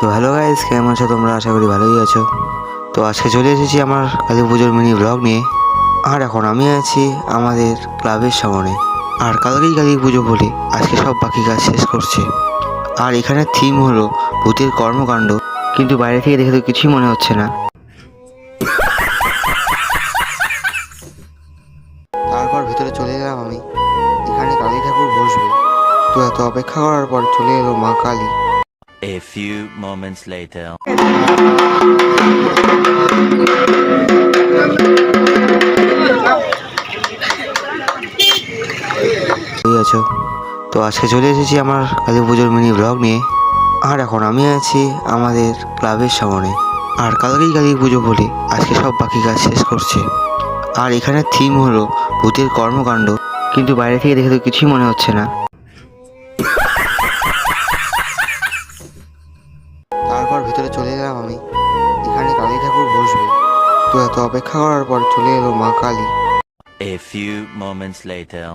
তো hello guys, কেমন আছো তোমরা? আশা করি ভালোই আছো। তো আজকে চলে এসেছি আমার কালী পুজোর মিনি ব্লগ নিয়ে। আর এখন আমি আছি আমাদের ক্লাবের সামনে। আর কালকেই কালী পুজো বলে আজকে সব বাকি কাজ শেষ করছে। আর এখানে থিম হলো ভূতের কর্মকাণ্ড, কিন্তু বাইরে থেকে দেখে তো কিছুই মনে হচ্ছে না। তারপর ভিতরে চলে এলাম আমি। এখানে কালী ঠাকুর বসবে। তো এত অপেক্ষা করার পর চলে এলো মা Kali. A few moments later. আছো। তো আজকে চলে এসেছি আমার কালী পুজোর মিনি ব্লগ নিয়ে। আর এখন আমি আছি আমাদের ক্লাবের সামনে। আর কালকেই কালী পুজো বলে আজকে সব বাকি কাজ শেষ করছে। আর এখানে থিম হলো ভূতের কর্মকাণ্ড, কিন্তু বাইরে থেকে দেখে তো কিছুই মনে হচ্ছে না। তারপর ভিতরে চলে এলাম আমি। এখানে কালী ঠাকুর বসবে। তো এত অপেক্ষা করার পর চলে এলো মা Kali. A few moments later.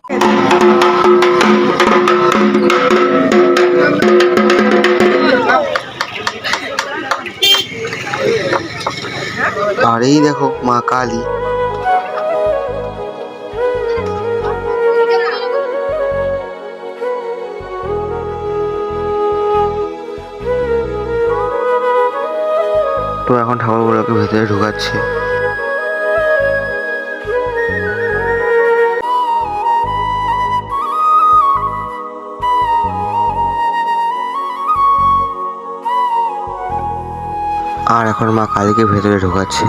আর এই দেখো মা কালী। তো এখন ঠাকুরগুলোকে ভেতরে ঢুকাচ্ছে। আর এখন মা কালীকে ভেতরে ঢোকাচ্ছে।